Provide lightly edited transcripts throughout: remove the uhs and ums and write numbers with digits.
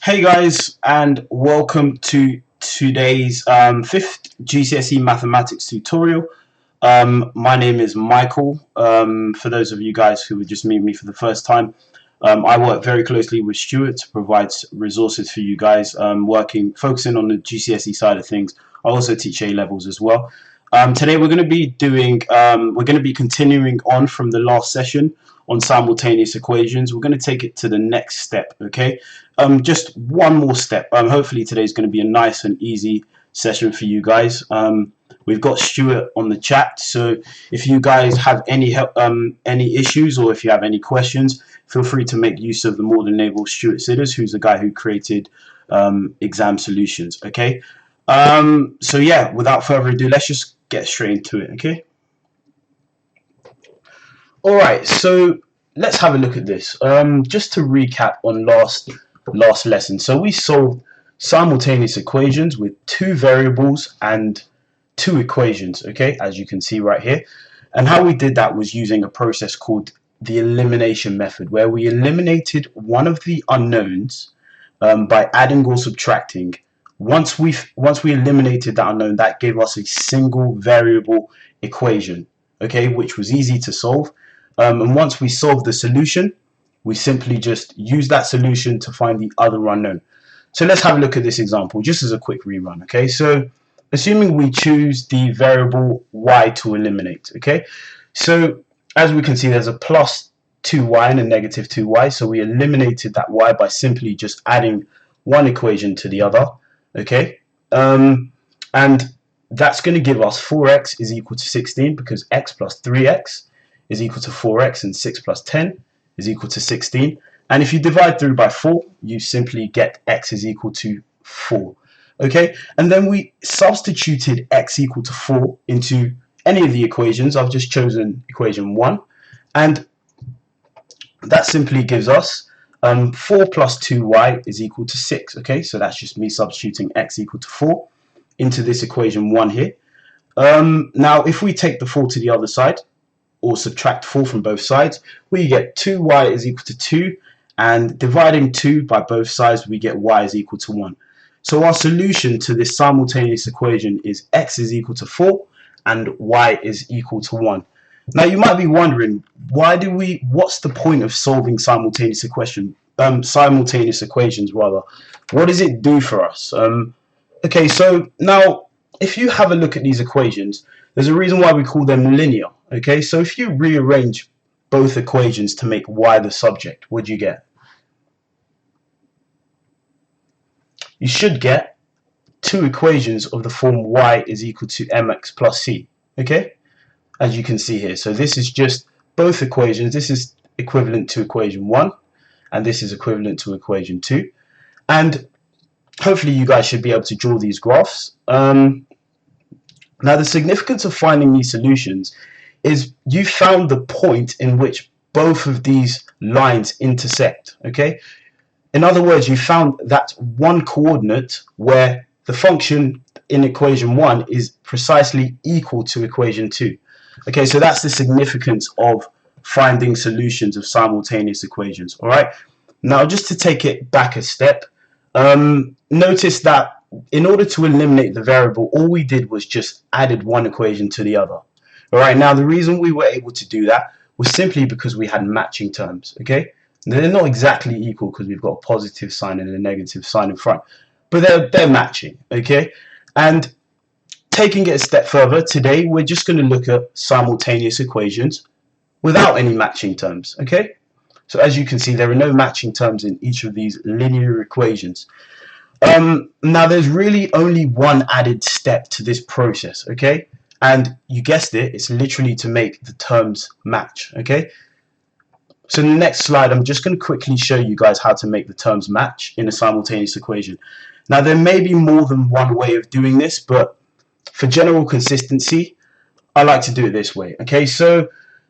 Hey guys, and welcome to today's fifth GCSE Mathematics tutorial. My name is Michael. For those of you guys who would just meet me for the first time, I work very closely with Stuart to provide resources for you guys, focusing on the GCSE side of things. I also teach A levels as well. Today we're going to be continuing on from the last session on simultaneous equations. We're going to take it to the next step, okay? Just one more step. Hopefully today's going to be a nice and easy session for you guys. We've got Stuart on the chat, so if you guys have any issues or if you have any questions, feel free to make use of the more than able Stuart Sidders, who's the guy who created ExamSolutions, okay? So yeah, without further ado, let's just get straight into it, okay? Alright, so let's have a look at this. Just to recap on last lesson. So we solved simultaneous equations with two variables and two equations, okay, as you can see right here. And how we did that was using a process called the elimination method, where we eliminated one of the unknowns by adding or subtracting. Once we eliminated that unknown, that gave us a single variable equation, okay, which was easy to solve. And once we solved the solution, we simply just use that solution to find the other unknown. So let's have a look at this example, just as a quick rerun, okay? So assuming we choose the variable y to eliminate, okay? So as we can see, there's a plus 2y and a negative 2y, so we eliminated that y by simply just adding one equation to the other, okay? And that's going to give us 4x is equal to 16, because x plus 3x is equal to 4x, and 6 plus 10 is equal to 16. And if you divide through by 4, you simply get x is equal to 4. Okay, and then we substituted x equal to 4 into any of the equations. I've just chosen equation 1, and that simply gives us 4 plus 2y is equal to 6. Okay, so that's just me substituting x equal to 4 into this equation 1 here. Now if we take the 4 to the other side, or subtract 4 from both sides, we get 2y is equal to 2, and dividing 2 by both sides, we get y is equal to 1. So our solution to this simultaneous equation is x is equal to 4 and y is equal to 1. Now you might be wondering, what's the point of solving simultaneous equations rather? What does it do for us? Okay, so now if you have a look at these equations, there's a reason why we call them linear. Okay, so if you rearrange both equations to make y the subject, what do you get? You should get two equations of the form y is equal to mx plus c, okay, as you can see here. So this is just both equations. This is equivalent to equation 1, and this is equivalent to equation 2. And hopefully you guys should be able to draw these graphs. Now the significance of finding these solutions is you found the point in which both of these lines intersect, okay? In other words, you found that one coordinate where the function in equation 1 is precisely equal to equation 2. Okay, so that's the significance of finding solutions of simultaneous equations, all right? Now, just to take it back a step, notice that in order to eliminate the variable, all we did was just added one equation to the other. All right, now the reason we were able to do that was simply because we had matching terms, okay? They're not exactly equal because we've got a positive sign and a negative sign in front, but they're matching, okay? And taking it a step further, today we're just going to look at simultaneous equations without any matching terms, okay? So as you can see, there are no matching terms in each of these linear equations. Now there's really only one added step to this process, okay? And you guessed it, it's literally to make the terms match, okay? So in the next slide, I'm just going to quickly show you guys how to make the terms match in a simultaneous equation. Now there may be more than one way of doing this, but for general consistency, I like to do it this way, okay? So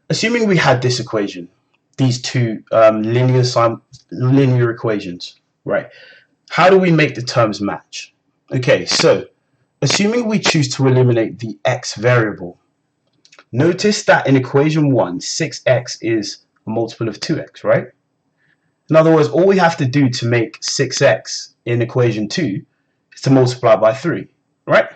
assuming we had this equation, these two linear equations, right? How do we make the terms match? Okay, so assuming we choose to eliminate the x variable, notice that in equation 1, 6x is a multiple of 2x, right? In other words, all we have to do to make 6x in equation 2 is to multiply by 3, right?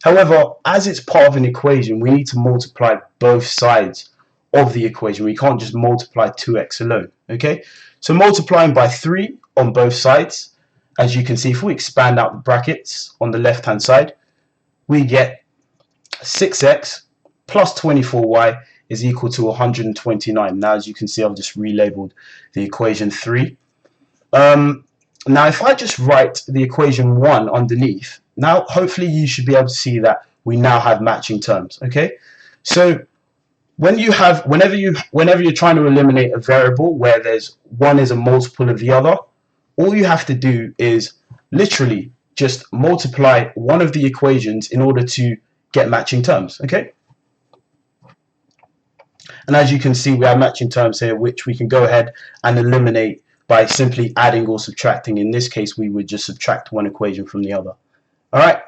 However, as it's part of an equation, we need to multiply both sides of the equation. We can't just multiply 2x alone, okay? So multiplying by 3 on both sides, as you can see, if we expand out the brackets on the left-hand side, we get 6x plus 24y is equal to 129. Now, as you can see, I've just relabeled the equation 3. Now, if I just write the equation 1 underneath, now hopefully you should be able to see that we now have matching terms, okay? So whenever you're trying to eliminate a variable where there's one is a multiple of the other, all you have to do is literally just multiply one of the equations in order to get matching terms, okay? And as you can see, we have matching terms here, which we can go ahead and eliminate by simply adding or subtracting. In this case, we would just subtract one equation from the other. All right,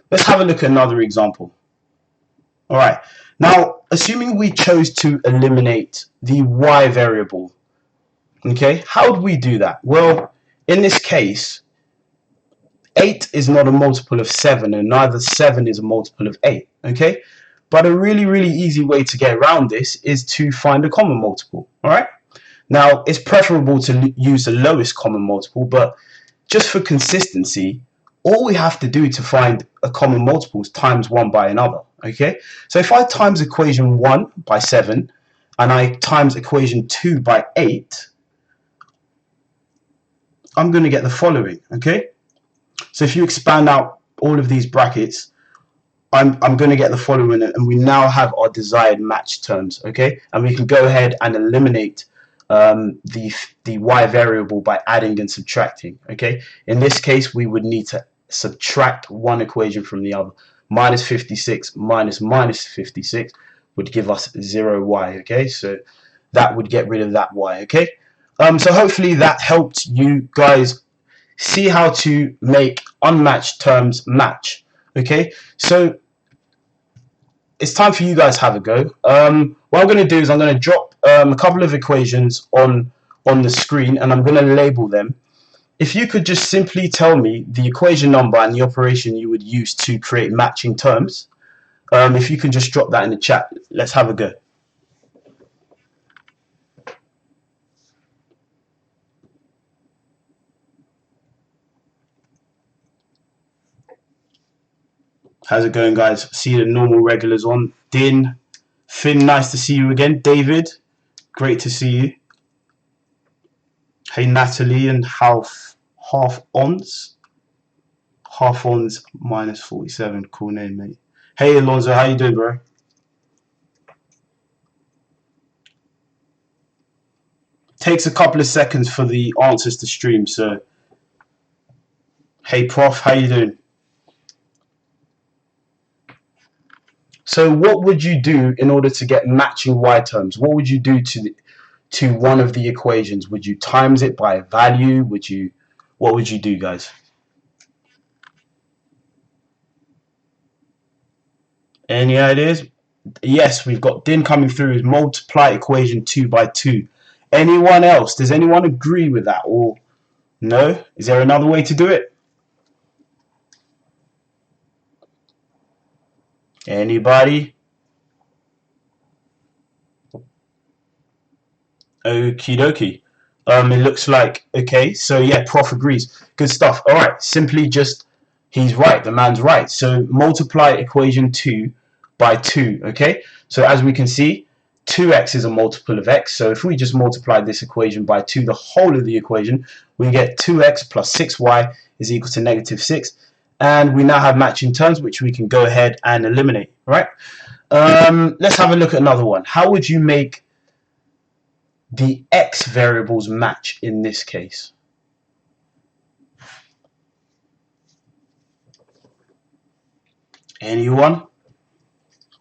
let's have a look at another example. All right, now, assuming we chose to eliminate the y variable, okay, how would we do that? Well, in this case, 8 is not a multiple of 7, and neither 7 is a multiple of 8, okay? But a really, really easy way to get around this is to find a common multiple, all right? Now, it's preferable to use the lowest common multiple, but just for consistency, all we have to do to find a common multiple is times one by another, okay? So if I times equation 1 by 7, and I times equation 2 by 8, I'm going to get the following, okay? So if you expand out all of these brackets, I'm going to get the following, and we now have our desired match terms, okay? And we can go ahead and eliminate the y variable by adding and subtracting, okay? In this case, we would need to subtract one equation from the other. Minus 56 minus 56 would give us 0y, okay? So that would get rid of that y, okay? So hopefully that helped you guys see how to make unmatched terms match, okay? So it's time for you guys to have a go. What I'm going to do is I'm going to drop a couple of equations on the screen, and I'm going to label them. If you could just simply tell me the equation number and the operation you would use to create matching terms, if you can just drop that in the chat, let's have a go. How's it going, guys? See the normal regulars on. Din, Finn, nice to see you again. David, great to see you. Hey, Natalie and half ons minus 47. Cool name, mate. Hey, Alonso, how you doing, bro? Takes a couple of seconds for the answers to stream, so hey, Prof, how you doing? So what would you do in order to get matching y terms? What would you do to one of the equations? Would you times it by a value? What would you do, guys? Any ideas? Yes, we've got Din coming through is multiply equation 2 by 2. Anyone else? Does anyone agree with that, or no? Is there another way to do it? Anybody? Okie dokie. It looks like, okay, so yeah, Prof agrees. Good stuff. All right, simply just, he's right, the man's right. So multiply equation 2 by 2, okay? So as we can see, 2x is a multiple of x. So if we just multiply this equation by 2, the whole of the equation, we get 2x plus 6y is equal to negative 6. And we now have matching terms, which we can go ahead and eliminate, right? Let's have a look at another one. How would you make the x variables match in this case? Anyone?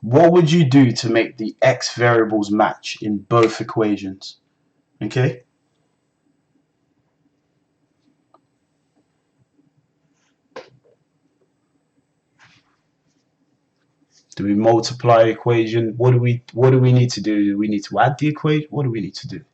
What would you do to make the x variables match in both equations? Okay. Do we multiply equation? What do we need to do? Do we need to add the equation? What do we need to do?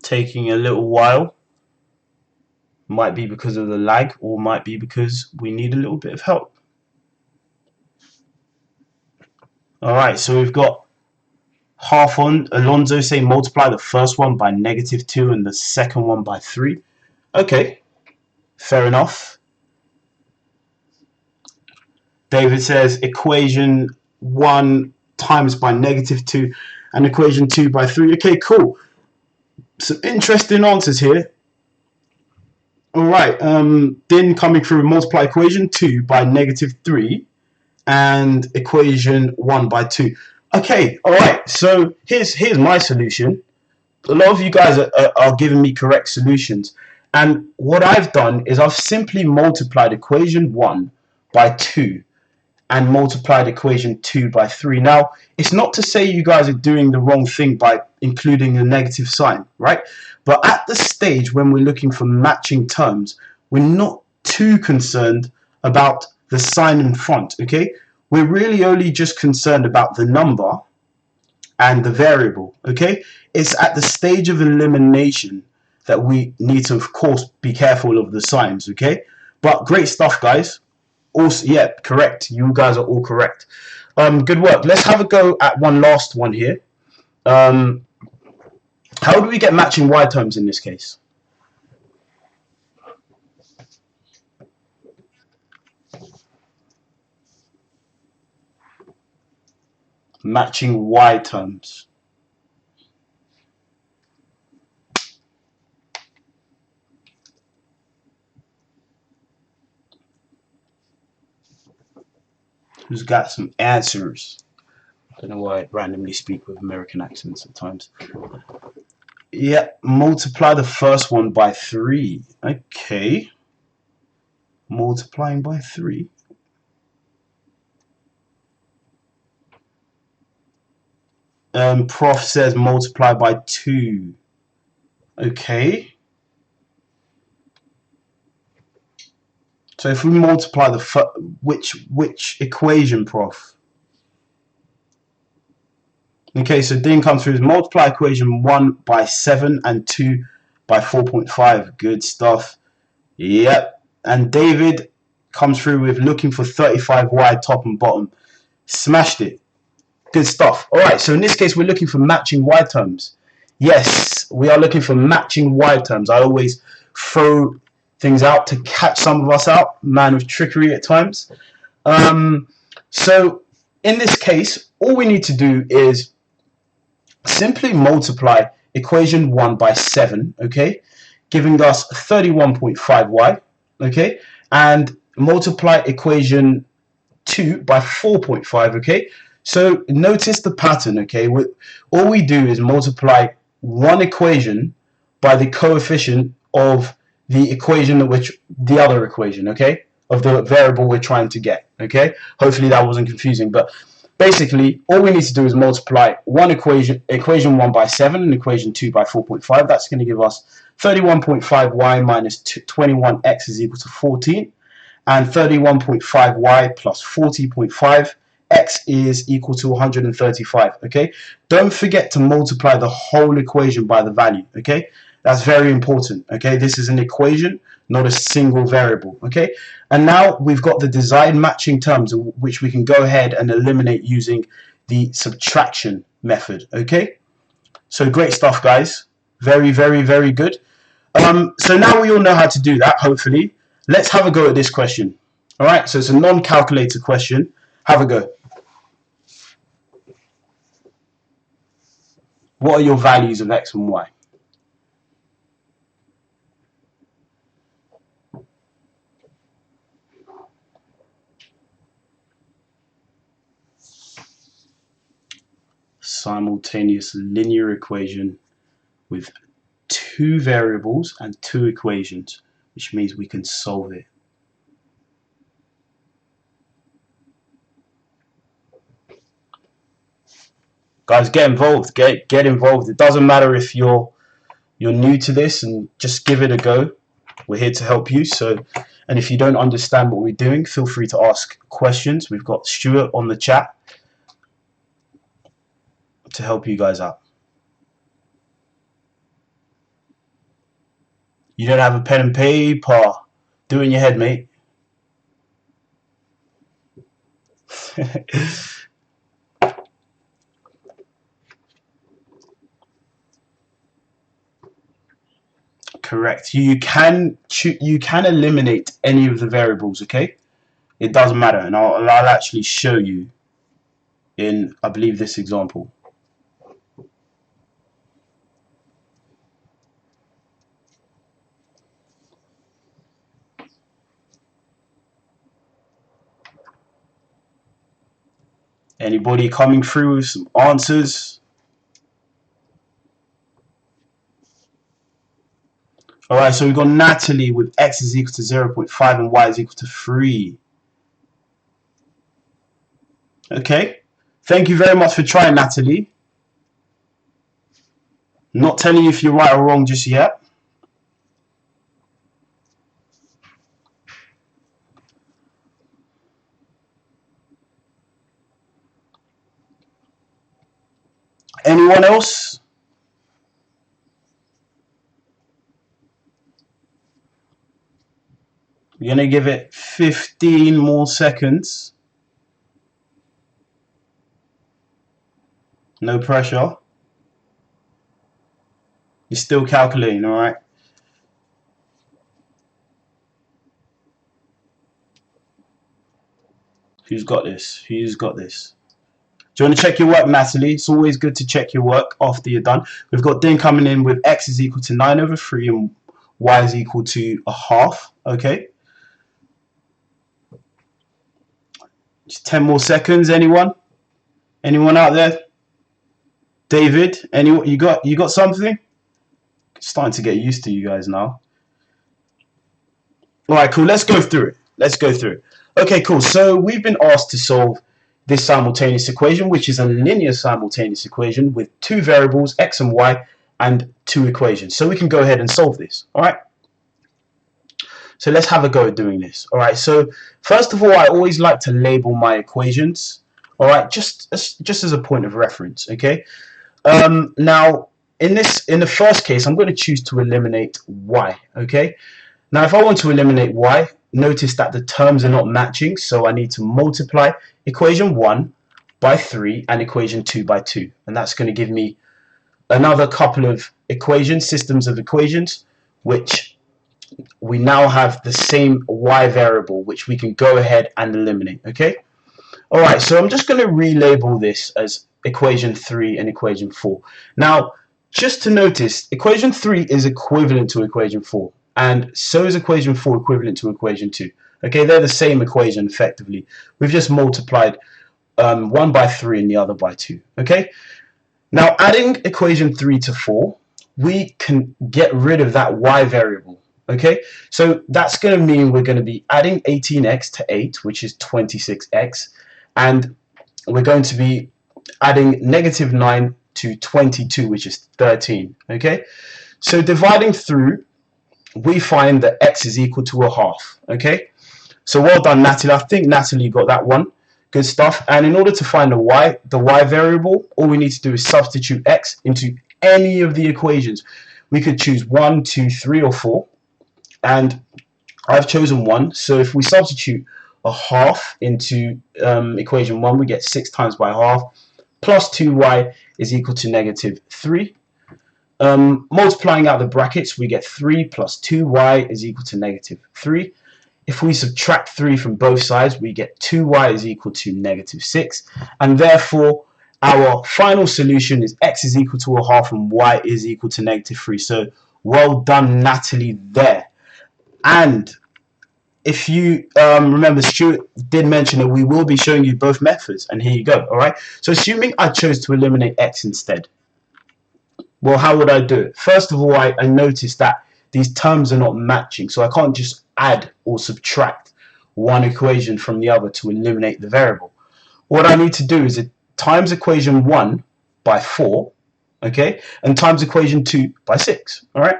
taking a little while. Might be because of the lag, or might be because we need a little bit of help. Alright, so we've got half on Alonso saying multiply the first one by -2 and the second one by 3. Okay, fair enough. David says equation 1 times by -2 and equation 2 by 3. Okay, cool. Some interesting answers here. Alright, then coming through, multiply equation 2 by -3 and equation 1 by 2. Okay, alright, so here's my solution. A lot of you guys are giving me correct solutions, and what I've done is I've simply multiplied equation 1 by 2 and multiplied equation 2 by 3. Now, it's not to say you guys are doing the wrong thing by including a negative sign, right? But at the stage when we're looking for matching terms, we're not too concerned about the sign in front, okay? We're really only just concerned about the number and the variable, okay? It's at the stage of elimination that we need to, of course, be careful of the signs, okay? But great stuff, guys. Also, yeah, correct. You guys are all correct. Good work. Let's have a go at one last one here. How do we get matching y terms in this case? Matching y terms. Who's got some answers? I don't know why I randomly speak with American accents at times. Yeah, multiply the first one by 3. Okay. Multiplying by 3. Prof says multiply by 2. Okay. So if we multiply the which equation, Prof? Okay, so Dean comes through is multiply equation 1 by 7 and 2 by 4.5. Good stuff. Yep. And David comes through with looking for 35y top and bottom. Smashed it. Good stuff. Alright, so in this case we're looking for matching y terms. Yes, we are looking for matching y terms. I always throw things out to catch some of us out. Man of trickery at times. So in this case, all we need to do is simply multiply equation 1 by 7, okay, giving us 31.5y, okay, and multiply equation 2 by 4.5, okay. So notice the pattern, okay. All we do is multiply one equation by the coefficient of the equation which the other equation, okay, of the variable we're trying to get, okay. Hopefully that wasn't confusing, but basically all we need to do is multiply one equation 1 by 7 and equation 2 by 4.5. That's going to give us 31.5y minus 21x is equal to 14, and 31.5y plus 40.5 x is equal to 135. Okay, don't forget to multiply the whole equation by the value. Okay, that's very important. Okay, this is an equation, not a single variable. Okay, and now we've got the desired matching terms which we can go ahead and eliminate using the subtraction method. Okay, so great stuff, guys. Very, very, very good. So now we all know how to do that, hopefully. Let's have a go at this question. All right, so it's a non-calculator question. Have a go. What are your values of x and y? Simultaneous linear equation with two variables and two equations, which means we can solve it. Guys, get involved. Get involved. It doesn't matter if you're new to this, and just give it a go. We're here to help you. So, and if you don't understand what we're doing, feel free to ask questions. We've got Stuart on the chat to help you guys out. You don't have a pen and paper. Do it in your head, mate. Correct. You can eliminate any of the variables, okay? It doesn't matter, and I'll actually show you in, I believe, this example. Anybody coming through with some answers? Alright, so we've got Natalie with x is equal to 0.5 and y is equal to 3. Okay, thank you very much for trying, Natalie. Not telling you if you're right or wrong just yet. Anyone else? We're going to give it 15 more seconds. No pressure. You're still calculating, alright? Who's got this? Who's got this? Do you want to check your work, Natalie? It's always good to check your work after you're done. We've got Dean coming in with x is equal to 9 over 3 and y is equal to a half. Okay. Just 10 more seconds. Anyone? Anyone out there? David? Anyone? You got something? Starting to get used to you guys now. Alright, cool. Let's go through it. Let's go through it. Okay, cool. So we've been asked to solve this simultaneous equation, which is a linear simultaneous equation with two variables, x and y, and two equations. So we can go ahead and solve this. Alright. So let's have a go at doing this. Alright, so first of all, I always like to label my equations. Alright, just as a point of reference. Okay. Now in the first case, I'm going to choose to eliminate y. Okay. Now if I want to eliminate y, notice that the terms are not matching, so I need to multiply equation 1 by 3 and equation 2 by 2, and that's going to give me another couple of equations, systems of equations, which we now have the same y variable, which we can go ahead and eliminate. Okay. Alright, so I'm just going to relabel this as equation 3 and equation 4. Now just to notice, equation 3 is equivalent to equation 4, and so is equation 4 equivalent to equation 2. Okay, they're the same equation effectively. We've just multiplied one by 3 and the other by 2. Okay, now adding equation 3 to 4, we can get rid of that y variable. Okay, so that's going to mean we're going to be adding 18x to 8, which is 26x, and we're going to be adding negative 9 to 22, which is 13. Okay, so dividing through, we find that x is equal to a half. Okay, so well done, Natalie. I think Natalie got that one. Good stuff. And in order to find the y variable, all we need to do is substitute x into any of the equations. We could choose 1, 2, 3, or 4, and I've chosen 1. So if we substitute a half into equation 1, we get 6 times by half plus 2y is equal to negative 3. Multiplying out the brackets, we get 3 plus 2y is equal to negative 3. If we subtract 3 from both sides, we get 2y is equal to negative 6. And therefore, our final solution is x is equal to a half and y is equal to negative 3. So, well done, Natalie, there. And if you remember, Stuart did mention that we will be showing you both methods. And here you go, all right? So, assuming I chose to eliminate x instead, well, how would I do it? First of all, I noticed that these terms are not matching, so I can't just add or subtract one equation from the other to eliminate the variable. What I need to do is times equation 1 by 4, okay, and times equation 2 by 6, all right?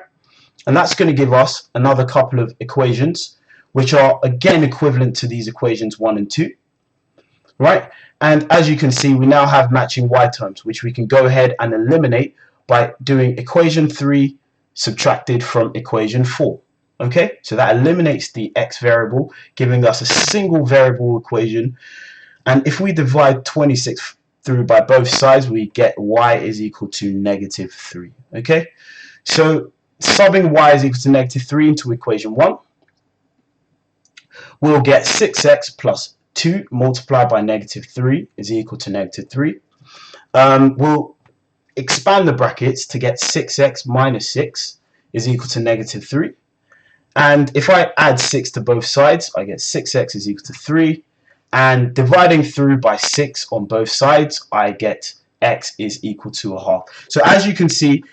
And that's going to give us another couple of equations, which are, again, equivalent to these equations 1 and 2, right? And as you can see, we now have matching y terms, which we can go ahead and eliminate by doing equation 3 times equation 1 by 4. subtracted from equation 4. Okay, so that eliminates the x variable, giving us a single variable equation. And if we divide 26 through by both sides, we get y is equal to -3. Okay, so subbing y is equal to -3 into equation 1, we'll get 6x plus 2 multiplied by -3 is equal to -3. We'll expand the brackets to get 6x minus 6 is equal to -3. And if I add 6 to both sides, I get 6x is equal to 3. And dividing through by 6 on both sides, I get x is equal to 1/2. So as you can see,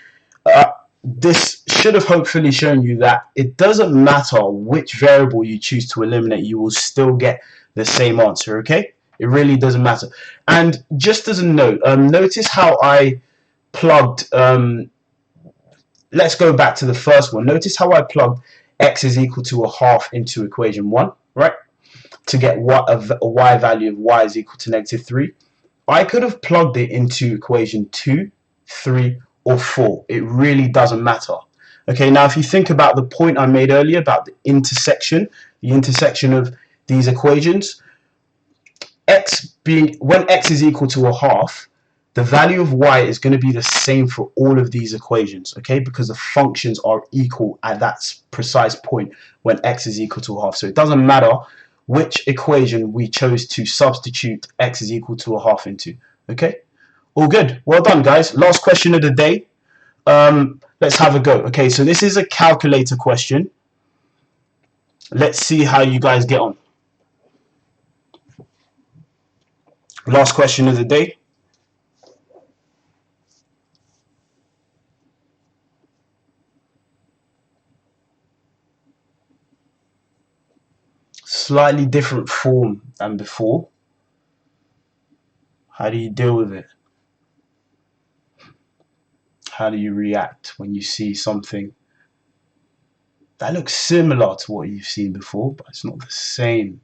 this should have hopefully shown you that it doesn't matter which variable you choose to eliminate, you will still get the same answer, okay? It really doesn't matter. And just as a note, notice how I plugged, let's go back to the first one. Notice how I plugged x is equal to 1/2 into equation 1, right? To get a y value of y is equal to -3. I could have plugged it into equation 2, 3, or 4. It really doesn't matter. Okay, now if you think about the point I made earlier about the intersection of these equations, when x is equal to 1/2, the value of y is going to be the same for all of these equations, okay, because the functions are equal at that precise point when x is equal to 1/2. So it doesn't matter which equation we chose to substitute x is equal to 1/2 into. Okay, all good. Well done, guys. Last question of the day. Let's have a go. Okay, so this is a calculator question. Let's see how you guys get on. Last question of the day. Slightly different form than before. How do you deal with it? How do you react when you see something that looks similar to what you've seen before, but it's not the same?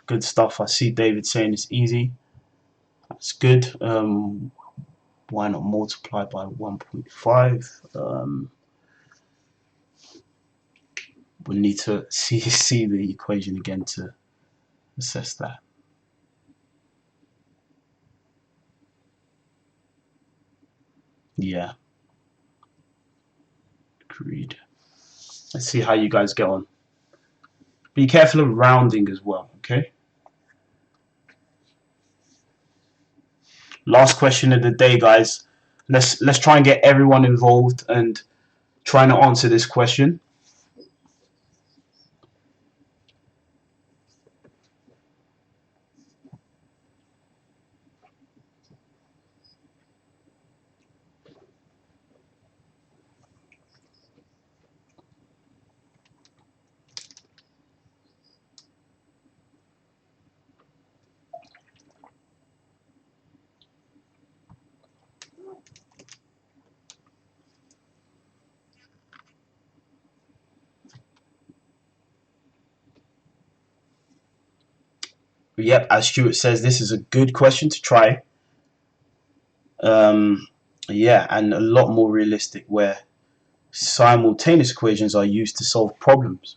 Good stuff. I see David saying it's easy. That's good. Why not multiply by 1.5? We'll need to see the equation again to assess that. Yeah. Agreed. Let's see how you guys get on. Be careful of rounding as well, okay? Last question of the day, guys. Let's try and get everyone involved and trying to answer this question. Yep, as Stuart says, this is a good question to try. Yeah, and a lot more realistic, where simultaneous equations are used to solve problems.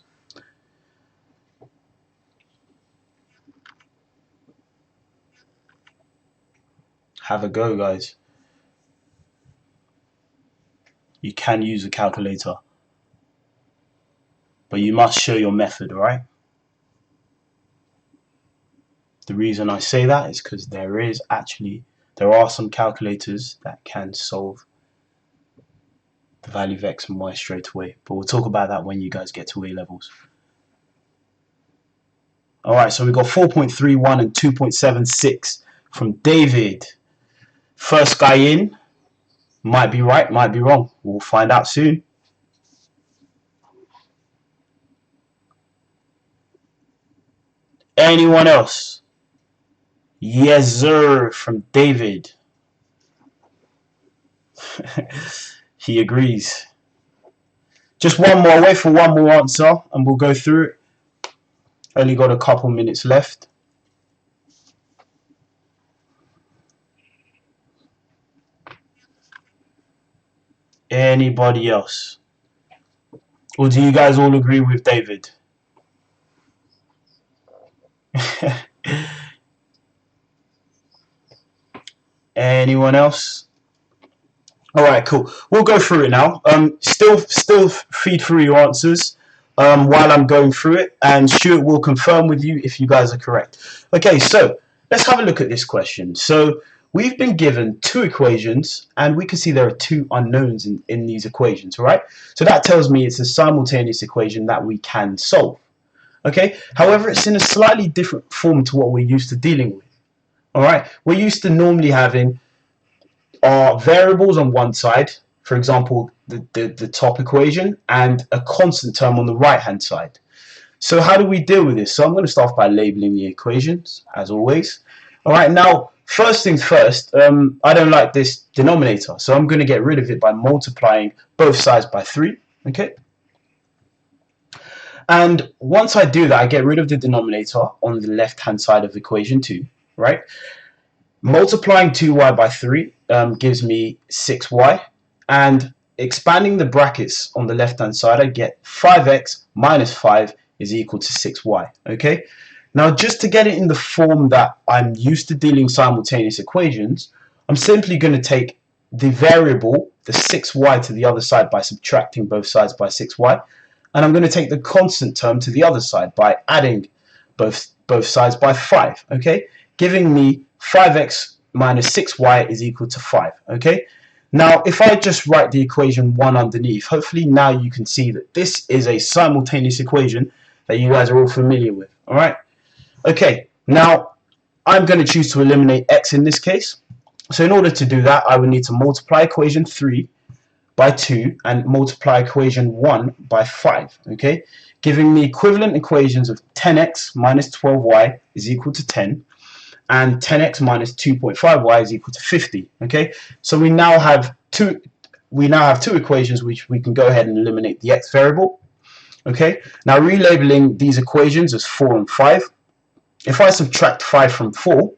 Have a go, guys. You can use a calculator, but you must show your method, right? The reason I say that is because there are some calculators that can solve the value of x and y straight away, but we'll talk about that when you guys get to A levels. Alright, so we got 4.31 and 2.76 from David. First guy in, might be right, might be wrong. We'll find out soon. Anyone else? Yes, sir, from David. He agrees. Just one more, I'll wait for one more answer and we'll go through it. Only got a couple minutes left. Anybody else? Or do you guys all agree with David? Anyone else? All right, cool. We'll go through it now. Still feed through your answers while I'm going through it, and Stuart will confirm with you if you guys are correct. Okay, so let's have a look at this question. So we've been given two equations, and we can see there are two unknowns in these equations, all right? So that tells me it's a simultaneous equation that we can solve. Okay, however, it's in a slightly different form to what we're used to dealing with. All right, we're used to normally having our variables on one side, for example, the top equation, and a constant term on the right hand side. So how do we deal with this? So I'm going to start by labeling the equations, as always. All right, now, first things first, I don't like this denominator, so I'm going to get rid of it by multiplying both sides by 3, okay? And once I do that, I get rid of the denominator on the left-hand side of equation 2, right? Multiplying 2y by 3 gives me 6y, and expanding the brackets on the left-hand side, I get 5x minus 5 is equal to 6y, okay? Now, just to get it in the form that I'm used to dealing simultaneous equations, I'm simply going to take the variable, the 6y, to the other side by subtracting both sides by 6y. And I'm going to take the constant term to the other side by adding both sides by 5, okay? Giving me 5x minus 6y is equal to 5, okay? Now, if I just write the equation 1 underneath, hopefully now you can see that this is a simultaneous equation that you guys are all familiar with, all right? Okay, now I'm going to choose to eliminate x in this case. So in order to do that, I would need to multiply equation 3 by 2 and multiply equation 1 by 5, okay? Giving me equivalent equations of 10x minus 12y is equal to 10 and 10x minus 2.5y is equal to 50, okay? So we now have two equations which we can go ahead and eliminate the x variable, okay? Now relabeling these equations as 4 and 5. If I subtract 5 from 4,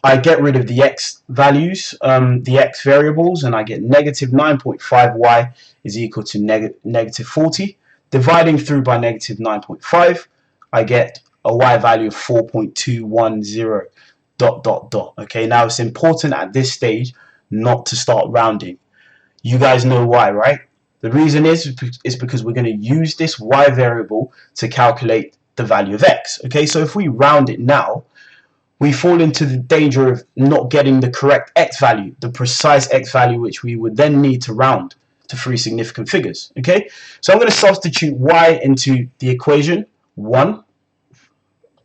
I get rid of the x values, the x variables, and I get negative 9.5y is equal to negative 40. Dividing through by negative 9.5, I get a y value of 4.210 ... Okay, now it's important at this stage not to start rounding. You guys know why, right? The reason is because we're going to use this y variable to calculate the value of x. Okay, so if we round it now, we fall into the danger of not getting the correct x value, the precise x value which we would then need to round to 3 significant figures. Okay, so I'm going to substitute y into the equation 1.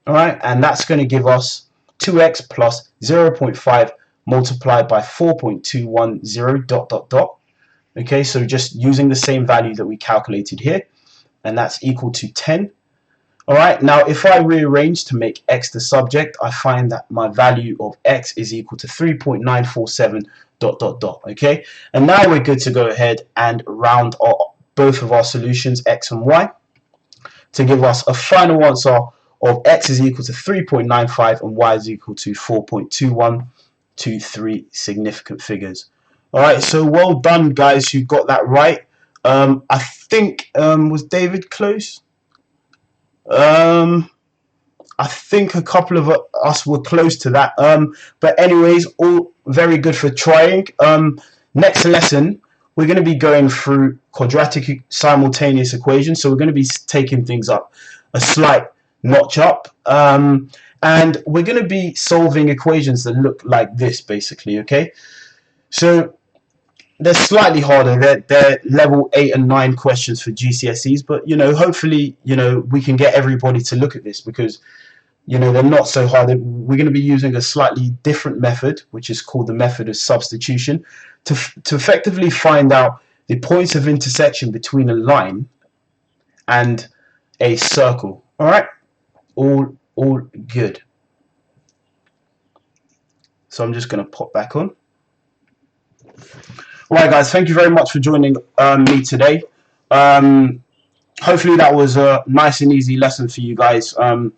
All right, and that's going to give us 2x plus 0.5 multiplied by 4.210 ... Okay, so just using the same value that we calculated here, and that's equal to 10. Alright, now if I rearrange to make x the subject, I find that my value of x is equal to 3.947 ... Okay, and now we're good to go ahead and round both of our solutions, x and y, to give us a final answer of x is equal to 3.95 and y is equal to 4.2123 significant figures. Alright, so well done guys, you got that right. I think, was David close? I think a couple of us were close to that. But anyways, all very good for trying. Next lesson, we're going to be going through quadratic simultaneous equations. So we're going to be taking things up a slight notch up. And we're going to be solving equations that look like this, basically, okay? So they're slightly harder. They're level 8 and 9 questions for GCSEs, but you know, hopefully, you know, we can get everybody to look at this because, you know, they're not so hard. We're going to be using a slightly different method, which is called the method of substitution, to effectively find out the points of intersection between a line and a circle. All right, all good. So I'm just going to pop back on. Alright guys, thank you very much for joining me today. Hopefully that was a nice and easy lesson for you guys on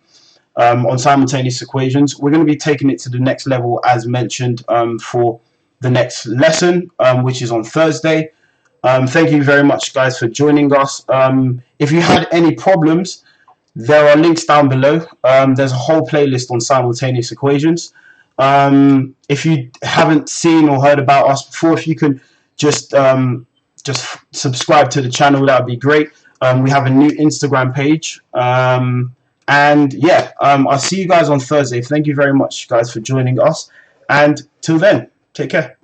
simultaneous equations. We're going to be taking it to the next level as mentioned for the next lesson, which is on Thursday. Thank you very much, guys, for joining us. If you had any problems, there are links down below. There's a whole playlist on simultaneous equations. If you haven't seen or heard about us before, if you could just subscribe to the channel, that would be great. We have a new Instagram page. And yeah, I'll see you guys on Thursday. Thank you very much, guys, for joining us. And till then, take care.